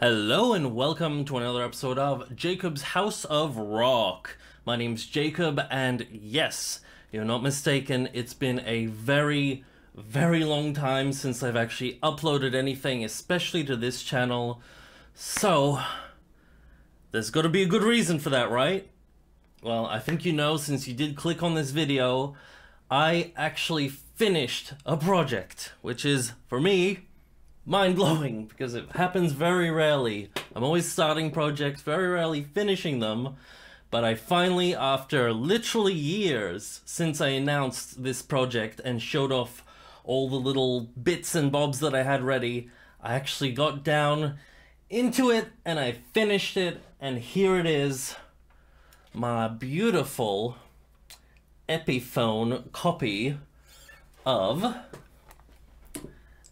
Hello and welcome to another episode of Jacob's House of Rock. My name's Jacob and yes, you're not mistaken, it's been a very long time since I've actually uploaded anything, especially to this channel. So, there's gotta be a good reason for that, right? Well, I think you know since you did click on this video, I actually finished a project, which is, for me, mind-blowing, because it happens very rarely. I'm always starting projects, very rarely finishing them, but I finally, after literally years since I announced this project and showed off all the little bits and bobs that I had ready, I actually got down into it and I finished it, and here it is, my beautiful Epiphone copy of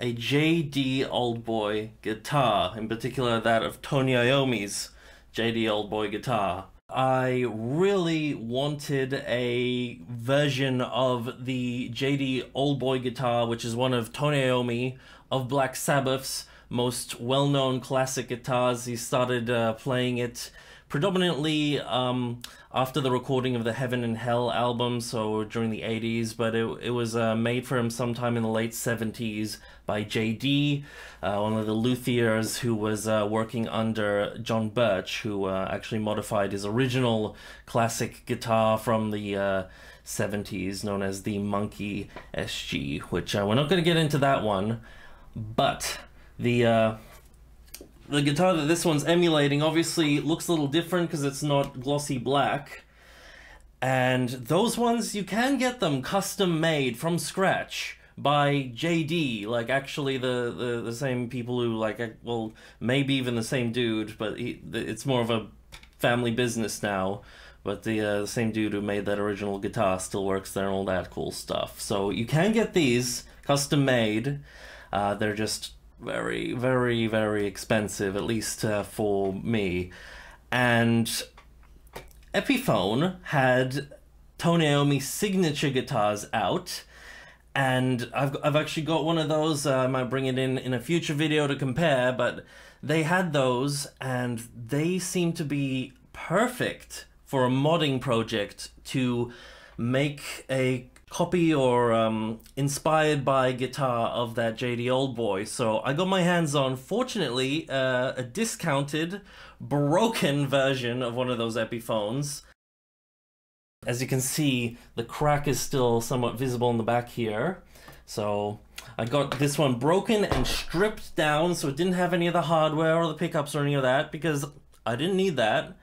a JayDee old boy guitar, in particular that of Tony Iommi's JayDee old boy guitar. I really wanted a version of the JayDee old boy guitar, which is one of Tony Iommi of Black Sabbath's most well-known classic guitars. He started playing it predominantly after the recording of the Heaven and Hell album, so during the 80s, but it was made for him sometime in the late 70s by JayDee, one of the luthiers who was working under John Birch, who actually modified his original classic guitar from the 70s, known as the Monkey SG, which we're not going to get into that one, but the guitar that this one's emulating obviously looks a little different because it's not glossy black. And those ones, you can get them custom made from scratch by JayDee, like actually the same people who, like, well, maybe even the same dude, but it's more of a family business now. But the same dude who made that original guitar still works there and all that cool stuff. So you can get these custom made. They're just very expensive, at least for me. And Epiphone had Tony Iommi's signature guitars out, and I've actually got one of those. I might bring it in a future video to compare, but they had those and they seem to be perfect for a modding project to make a copy or inspired by guitar of that JayDee old boy. So I got my hands on, fortunately, a discounted, broken version of one of those Epiphones. As you can see, the crack is still somewhat visible in the back here. So I got this one broken and stripped down, so it didn't have any of the hardware or the pickups or any of that, because I didn't need that.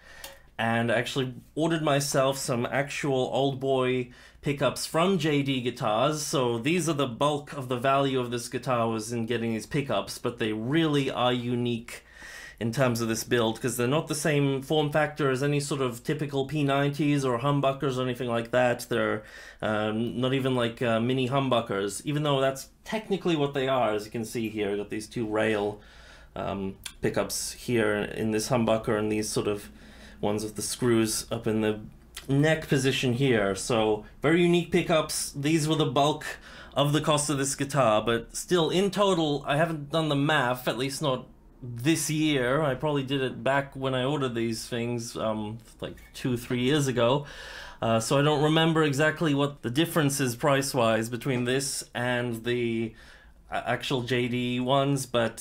And I actually ordered myself some actual old boy pickups from JayDee guitars. So these are the bulk of the value of this guitar was in getting these pickups, but they really are unique in terms of this build because they're not the same form factor as any sort of typical P90s or humbuckers or anything like that. They're not even like mini humbuckers, even though that's technically what they are. As you can see here, I've got these two rail pickups here in this humbucker and these sort of ones with the screws up in the neck position here. So very unique pickups. These were the bulk of the cost of this guitar, but still in total, I haven't done the math, at least not this year. I probably did it back when I ordered these things like 2-3 years ago. So I don't remember exactly what the difference is price-wise between this and the actual JayDee ones, but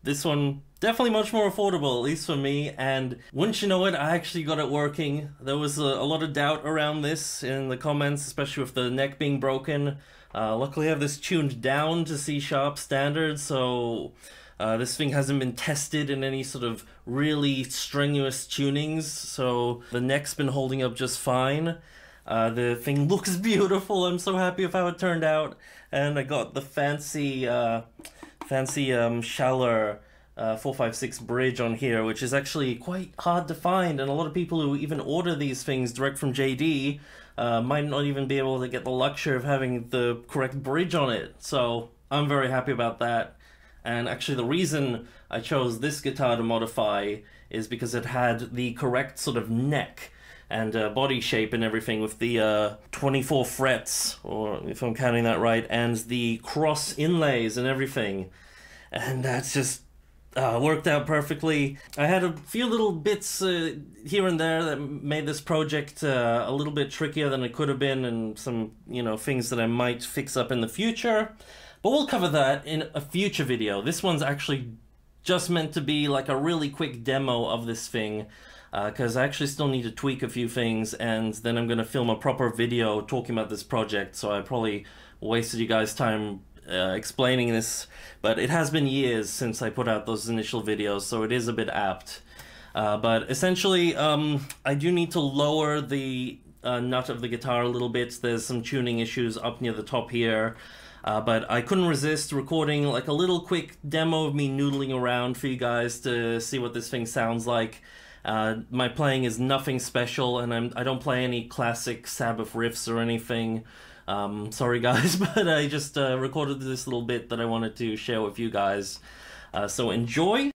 this one definitely much more affordable, at least for me, and wouldn't you know it, I actually got it working. There was a lot of doubt around this in the comments, especially with the neck being broken. Luckily I have this tuned down to C-sharp standard, so this thing hasn't been tested in any sort of really strenuous tunings, so the neck's been holding up just fine. The thing looks beautiful, I'm so happy with how it turned out, and I got the fancy Schaller 456 bridge on here, which is actually quite hard to find, and a lot of people who even order these things direct from JayDee might not even be able to get the luxury of having the correct bridge on it. So I'm very happy about that. And actually the reason I chose this guitar to modify is because it had the correct sort of neck and body shape and everything, with the 24 frets, or if I'm counting that right, and the cross inlays and everything. And that's just worked out perfectly. I had a few little bits here and there that made this project a little bit trickier than it could have been, and some, you know, things that I might fix up in the future. But we'll cover that in a future video. This one's actually just meant to be like a really quick demo of this thing, because I actually still need to tweak a few things, and then I'm going to film a proper video talking about this project, so I probably wasted you guys' time explaining this, but it has been years since I put out those initial videos, so it is a bit apt. But essentially, I do need to lower the nut of the guitar a little bit. There's some tuning issues up near the top here, but I couldn't resist recording like a little quick demo of me noodling around for you guys to see what this thing sounds like. My playing is nothing special, and I don't play any classic Sabbath riffs or anything. Sorry guys, but I just recorded this little bit that I wanted to share with you guys. So enjoy!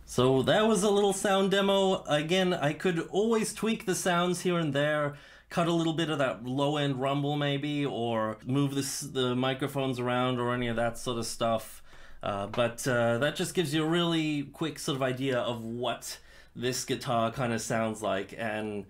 So that was a little sound demo. Again, I could always tweak the sounds here and there, cut a little bit of that low-end rumble maybe, or move the microphones around or any of that sort of stuff. But that just gives you a really quick sort of idea of what this guitar kind of sounds like, and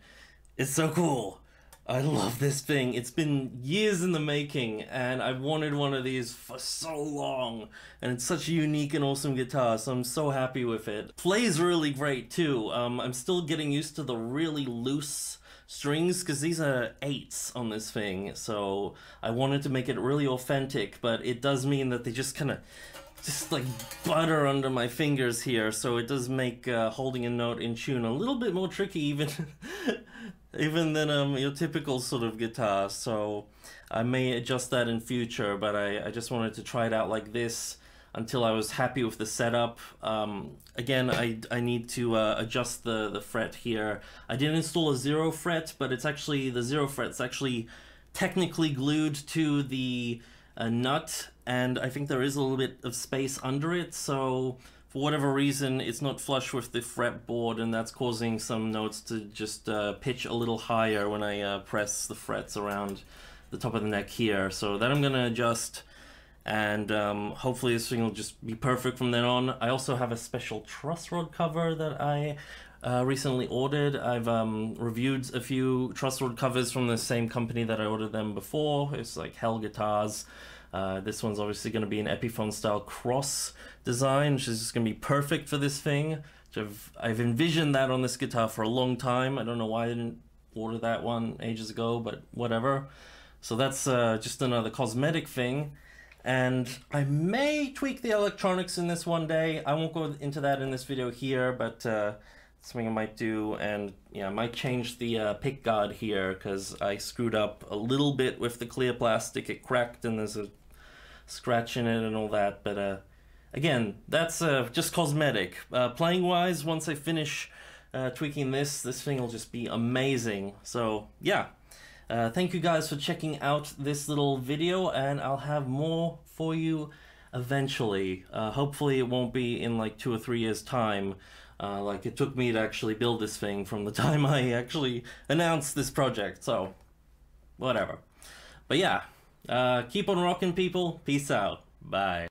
it's so cool. I love this thing. It's been years in the making, and I've wanted one of these for so long, and it's such a unique and awesome guitar, so I'm so happy with it. Plays really great too. I'm still getting used to the really loose strings, because these are 8s on this thing, so I wanted to make it really authentic, but it does mean that they just kind of like butter under my fingers here, so it does make holding a note in tune a little bit more tricky even even than your typical sort of guitar. So I may adjust that in future, but I just wanted to try it out like this until I was happy with the setup. Again, I need to adjust the fret here. I did install a 0 fret, but it's actually, the 0 fret's actually technically glued to the nut, and I think there is a little bit of space under it, so for whatever reason it's not flush with the fretboard, and that's causing some notes to just pitch a little higher when I press the frets around the top of the neck here. So that I'm gonna adjust, and hopefully this thing will just be perfect from then on. I also have a special truss rod cover that I recently ordered. I've reviewed a few truss rod covers from the same company that I ordered them before. It's like Hell Guitars. This one's obviously going to be an Epiphone style cross design, which is just going to be perfect for this thing. I've envisioned that on this guitar for a long time. I don't know why I didn't order that one ages ago, but whatever. So that's just another cosmetic thing. And I may tweak the electronics in this one day. I won't go into that in this video here, but something I might do. And yeah, I might change the pick guard here, because I screwed up a little bit with the clear plastic. It cracked and there's a scratch in it and all that, but again, that's just cosmetic. Playing wise, once I finish tweaking this thing will just be amazing. So yeah, thank you guys for checking out this little video, and I'll have more for you eventually. Hopefully it won't be in like 2 or 3 years time, like it took me to actually build this thing from the time I actually announced this project, so whatever. But yeah, keep on rocking, people. Peace out. Bye.